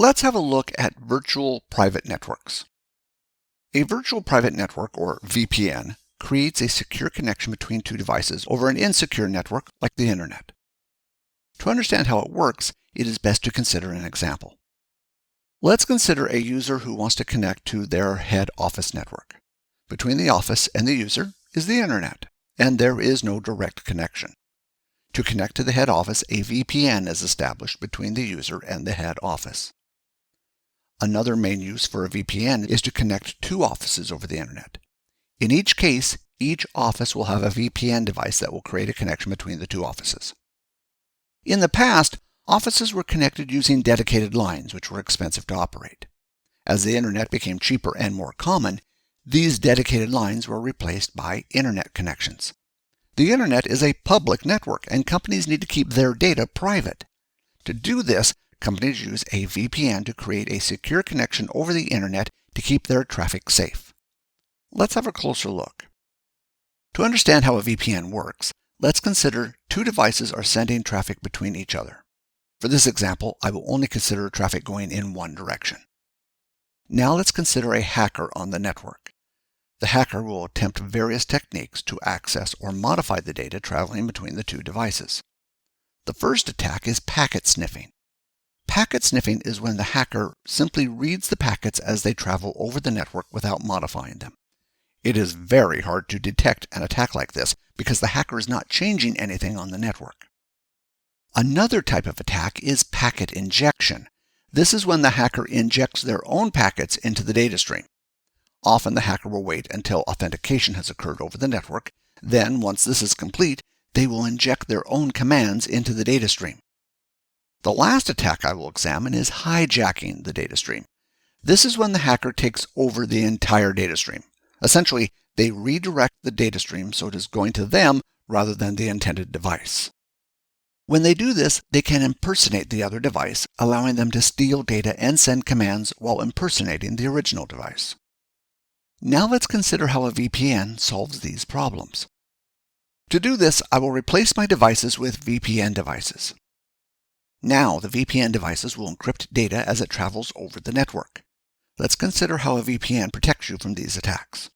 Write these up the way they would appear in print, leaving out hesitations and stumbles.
Let's have a look at virtual private networks. A virtual private network, or VPN, creates a secure connection between two devices over an insecure network like the Internet. To understand how it works, it is best to consider an example. Let's consider a user who wants to connect to their head office network. Between the office and the user is the Internet, and there is no direct connection. To connect to the head office, a VPN is established between the user and the head office. Another main use for a VPN is to connect two offices over the Internet. In each case, each office will have a VPN device that will create a connection between the two offices. In the past, offices were connected using dedicated lines, which were expensive to operate. As the Internet became cheaper and more common, these dedicated lines were replaced by Internet connections. The Internet is a public network, and companies need to keep their data private. To do this, companies use a VPN to create a secure connection over the Internet to keep their traffic safe. Let's have a closer look. To understand how a VPN works, let's consider two devices are sending traffic between each other. For this example, I will only consider traffic going in one direction. Now let's consider a hacker on the network. The hacker will attempt various techniques to access or modify the data traveling between the two devices. The first attack is packet sniffing. Packet sniffing is when the hacker simply reads the packets as they travel over the network without modifying them. It is very hard to detect an attack like this because the hacker is not changing anything on the network. Another type of attack is packet injection. This is when the hacker injects their own packets into the data stream. Often the hacker will wait until authentication has occurred over the network. Then, once this is complete, they will inject their own commands into the data stream. The last attack I will examine is hijacking the data stream. This is when the hacker takes over the entire data stream. Essentially, they redirect the data stream so it is going to them rather than the intended device. When they do this, they can impersonate the other device, allowing them to steal data and send commands while impersonating the original device. Now let's consider how a VPN solves these problems. To do this, I will replace my devices with VPN devices. Now the VPN devices will encrypt data as it travels over the network. Let's consider how a VPN protects you from these attacks.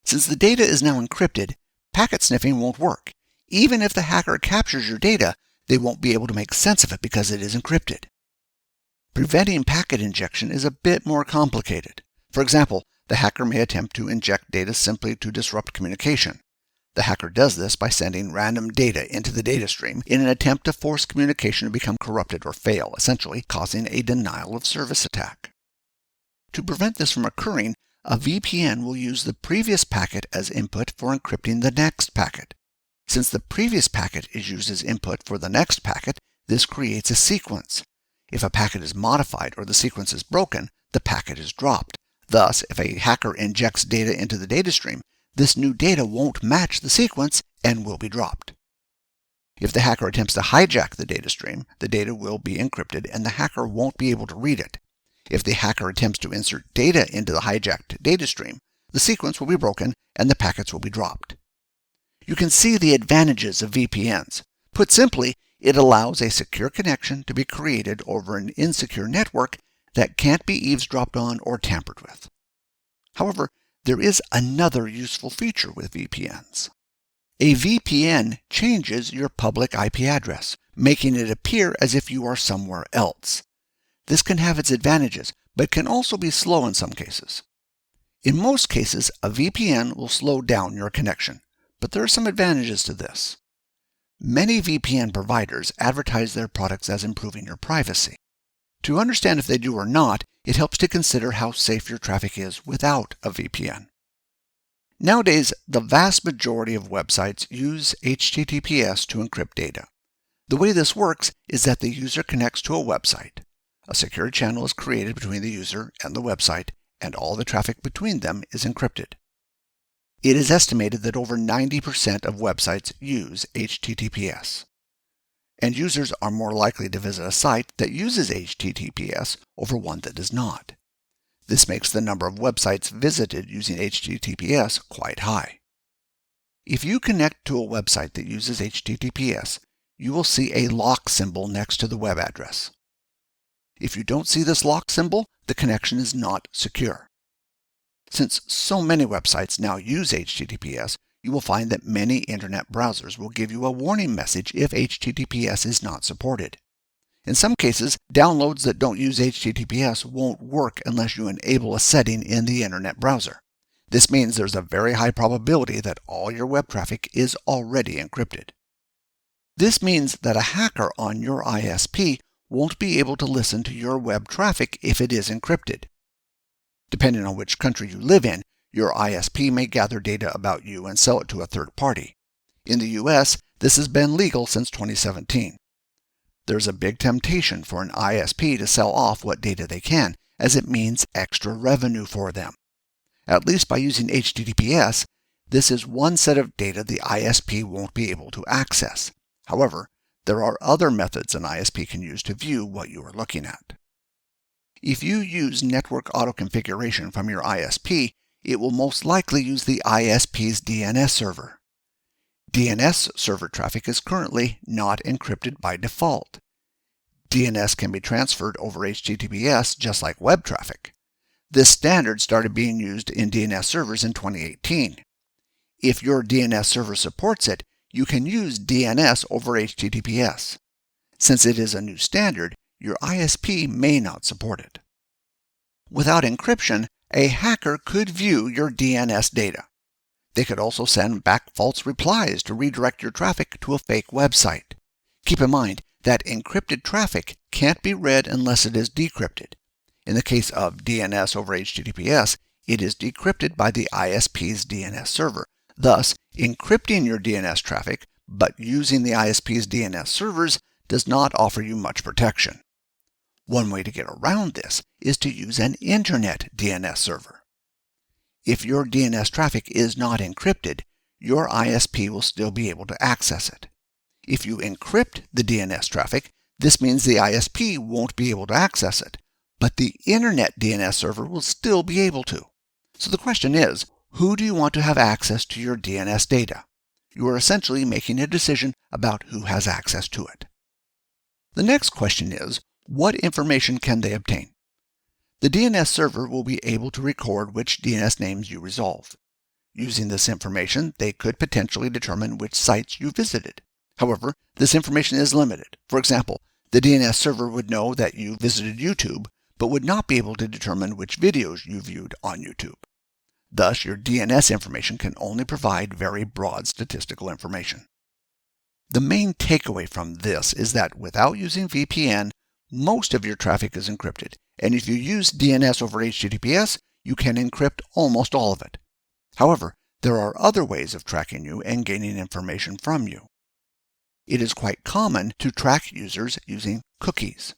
Since the data is now encrypted, packet sniffing won't work. Even if the hacker captures your data, they won't be able to make sense of it because it is encrypted. Preventing packet injection is a bit more complicated. For example, the hacker may attempt to inject data simply to disrupt communication. The hacker does this by sending random data into the data stream in an attempt to force communication to become corrupted or fail, essentially causing a denial of service attack. To prevent this from occurring, a VPN will use the previous packet as input for encrypting the next packet. Since the previous packet is used as input for the next packet, this creates a sequence. If a packet is modified or the sequence is broken, the packet is dropped. Thus, if a hacker injects data into the data stream, this new data won't match the sequence and will be dropped. If the hacker attempts to hijack the data stream, the data will be encrypted and the hacker won't be able to read it. If the hacker attempts to insert data into the hijacked data stream, the sequence will be broken and the packets will be dropped. You can see the advantages of VPNs. Put simply, it allows a secure connection to be created over an insecure network that can't be eavesdropped on or tampered with. However, there is another useful feature with VPNs. A VPN changes your public IP address, making it appear as if you are somewhere else. This can have its advantages, but can also be slow in some cases. In most cases, a VPN will slow down your connection, but there are some advantages to this. Many VPN providers advertise their products as improving your privacy. To understand if they do or not, it helps to consider how safe your traffic is without a VPN. Nowadays, the vast majority of websites use HTTPS to encrypt data. The way this works is that the user connects to a website. A secure channel is created between the user and the website, and all the traffic between them is encrypted. It is estimated that over 90% of websites use HTTPS. And users are more likely to visit a site that uses HTTPS over one that does not. This makes the number of websites visited using HTTPS quite high. If you connect to a website that uses HTTPS, you will see a lock symbol next to the web address. If you don't see this lock symbol, the connection is not secure. Since so many websites now use HTTPS, you will find that many internet browsers will give you a warning message if HTTPS is not supported. In some cases, downloads that don't use HTTPS won't work unless you enable a setting in the internet browser. This means there's a very high probability that all your web traffic is already encrypted. This means that a hacker on your ISP won't be able to listen to your web traffic if it is encrypted. Depending on which country you live in, your ISP may gather data about you and sell it to a third party. In the US, this has been legal since 2017. There's a big temptation for an ISP to sell off what data they can, as it means extra revenue for them. At least by using HTTPS, this is one set of data the ISP won't be able to access. However, there are other methods an ISP can use to view what you are looking at. If you use network auto configuration from your ISP, it will most likely use the ISP's DNS server. DNS server traffic is currently not encrypted by default. DNS can be transferred over HTTPS just like web traffic. This standard started being used in DNS servers in 2018. If your DNS server supports it, you can use DNS over HTTPS. Since it is a new standard, your ISP may not support it. Without encryption, a hacker could view your DNS data. They could also send back false replies to redirect your traffic to a fake website. Keep in mind that encrypted traffic can't be read unless it is decrypted. In the case of DNS over HTTPS, it is decrypted by the ISP's DNS server. Thus, encrypting your DNS traffic, but using the ISP's DNS servers, does not offer you much protection. One way to get around this is to use an internet DNS server. If your DNS traffic is not encrypted, your ISP will still be able to access it. If you encrypt the DNS traffic, this means the ISP won't be able to access it, but the internet DNS server will still be able to. So the question is, who do you want to have access to your DNS data? You are essentially making a decision about who has access to it. The next question is, what information can they obtain? The DNS server will be able to record which DNS names you resolve. Using this information, they could potentially determine which sites you visited. However, this information is limited. For example, the DNS server would know that you visited YouTube, but would not be able to determine which videos you viewed on YouTube. Thus, your DNS information can only provide very broad statistical information. The main takeaway from this is that without using VPN, most of your traffic is encrypted, and if you use DNS over HTTPS, you can encrypt almost all of it. However, there are other ways of tracking you and gaining information from you. It is quite common to track users using cookies.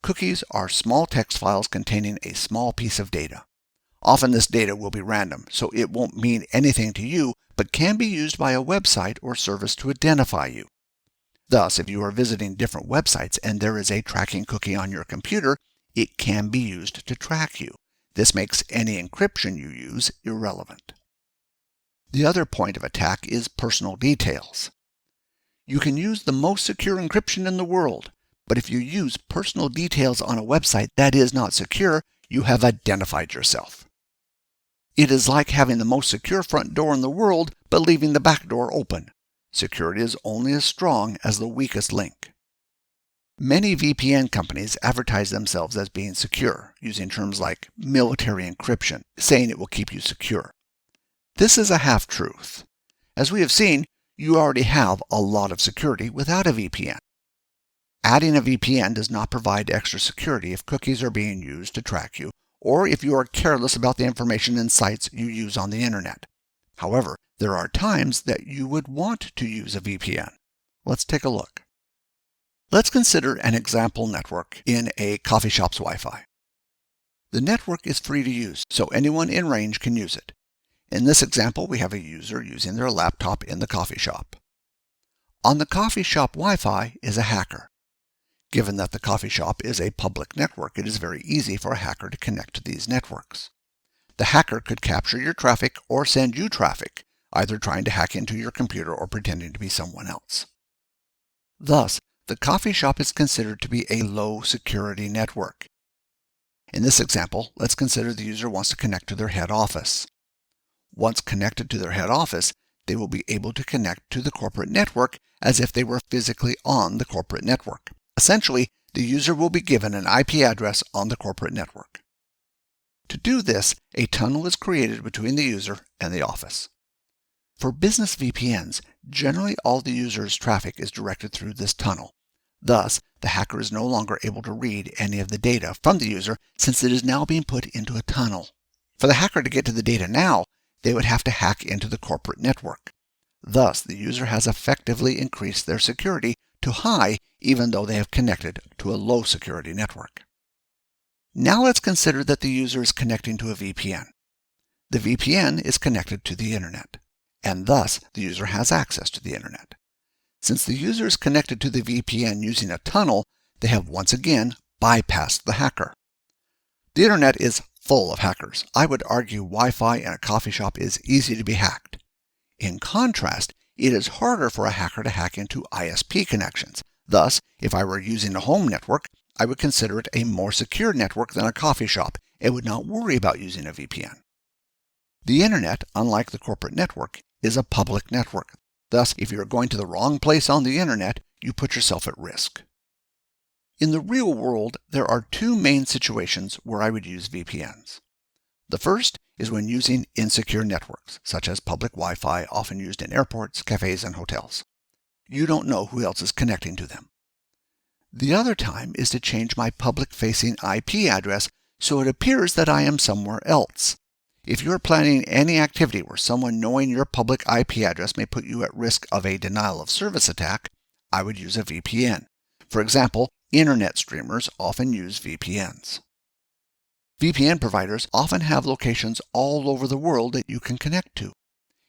Cookies are small text files containing a small piece of data. Often this data will be random, so it won't mean anything to you, but can be used by a website or service to identify you. Thus, if you are visiting different websites and there is a tracking cookie on your computer, it can be used to track you. This makes any encryption you use irrelevant. The other point of attack is personal details. You can use the most secure encryption in the world, but if you use personal details on a website that is not secure, you have identified yourself. It is like having the most secure front door in the world, but leaving the back door open. Security is only as strong as the weakest link. Many VPN companies advertise themselves as being secure, using terms like military encryption, saying it will keep you secure. This is a half-truth. As we have seen, you already have a lot of security without a VPN. Adding a VPN does not provide extra security if cookies are being used to track you, or if you are careless about the information and sites you use on the internet. However, there are times that you would want to use a VPN. Let's take a look. Let's consider an example network in a coffee shop's Wi-Fi. The network is free to use, so anyone in range can use it. In this example, we have a user using their laptop in the coffee shop. On the coffee shop Wi-Fi is a hacker. Given that the coffee shop is a public network, it is very easy for a hacker to connect to these networks. The hacker could capture your traffic or send you traffic, either trying to hack into your computer or pretending to be someone else. Thus, the coffee shop is considered to be a low security network. In this example, let's consider the user wants to connect to their head office. Once connected to their head office, they will be able to connect to the corporate network as if they were physically on the corporate network. Essentially, the user will be given an IP address on the corporate network. To do this, a tunnel is created between the user and the office. For business VPNs, generally all the user's traffic is directed through this tunnel. Thus, the hacker is no longer able to read any of the data from the user since it is now being put into a tunnel. For the hacker to get to the data now, they would have to hack into the corporate network. Thus, the user has effectively increased their security to high even though they have connected to a low security network. Now let's consider that the user is connecting to a VPN. The VPN is connected to the internet, and thus the user has access to the internet. Since the user is connected to the VPN using a tunnel, they have once again bypassed the hacker. The internet is full of hackers. I would argue Wi-Fi in a coffee shop is easy to be hacked. In contrast, it is harder for a hacker to hack into ISP connections. Thus, if I were using a home network, I would consider it a more secure network than a coffee shop and would not worry about using a VPN. The internet, unlike the corporate network, is a public network. Thus, if you are going to the wrong place on the internet, you put yourself at risk. In the real world, there are two main situations where I would use VPNs. The first is when using insecure networks, such as public Wi-Fi often used in airports, cafes, and hotels. You don't know who else is connecting to them. The other time is to change my public-facing IP address so it appears that I am somewhere else. If you are planning any activity where someone knowing your public IP address may put you at risk of a denial-of-service attack, I would use a VPN. For example, internet streamers often use VPNs. VPN providers often have locations all over the world that you can connect to.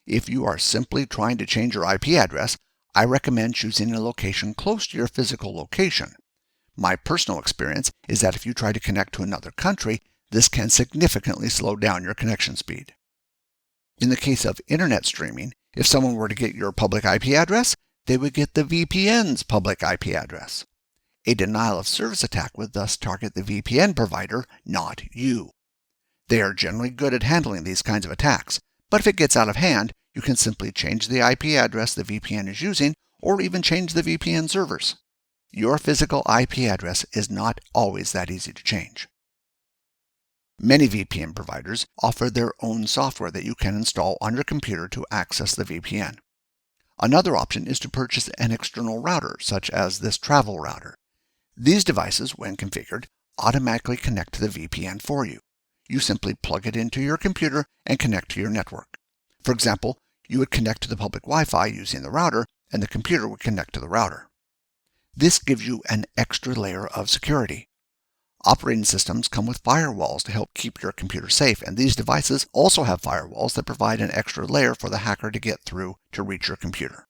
If you are simply trying to change your IP address, I recommend choosing a location close to your physical location. My personal experience is that if you try to connect to another country, this can significantly slow down your connection speed. In the case of internet streaming, if someone were to get your public IP address, they would get the VPN's public IP address. A denial-of-service attack would thus target the VPN provider, not you. They are generally good at handling these kinds of attacks, but if it gets out of hand, you can simply change the IP address the VPN is using, or even change the VPN servers. Your physical IP address is not always that easy to change. Many VPN providers offer their own software that you can install on your computer to access the VPN. Another option is to purchase an external router, such as this travel router. These devices, when configured, automatically connect to the VPN for you. You simply plug it into your computer and connect to your network. For example, you would connect to the public Wi-Fi using the router, and the computer would connect to the router. This gives you an extra layer of security. Operating systems come with firewalls to help keep your computer safe, and these devices also have firewalls that provide an extra layer for the hacker to get through to reach your computer.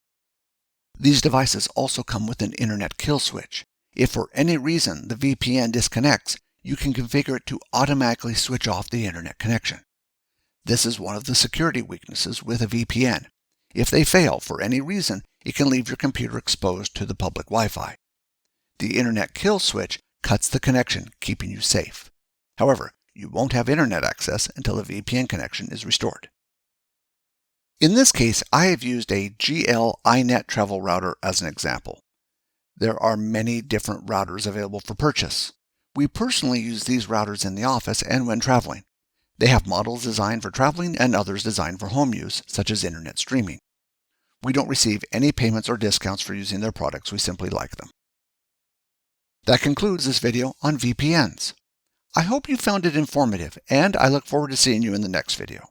These devices also come with an internet kill switch. If for any reason the VPN disconnects, you can configure it to automatically switch off the internet connection. This is one of the security weaknesses with a VPN. If they fail for any reason, it can leave your computer exposed to the public Wi-Fi. The internet kill switch cuts the connection, keeping you safe. However, you won't have internet access until the VPN connection is restored. In this case, I have used a GL iNet travel router as an example. There are many different routers available for purchase. We personally use these routers in the office and when traveling. They have models designed for traveling and others designed for home use, such as internet streaming. We don't receive any payments or discounts for using their products, we simply like them. That concludes this video on VPNs. I hope you found it informative, and I look forward to seeing you in the next video.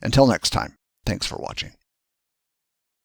Until next time, thanks for watching.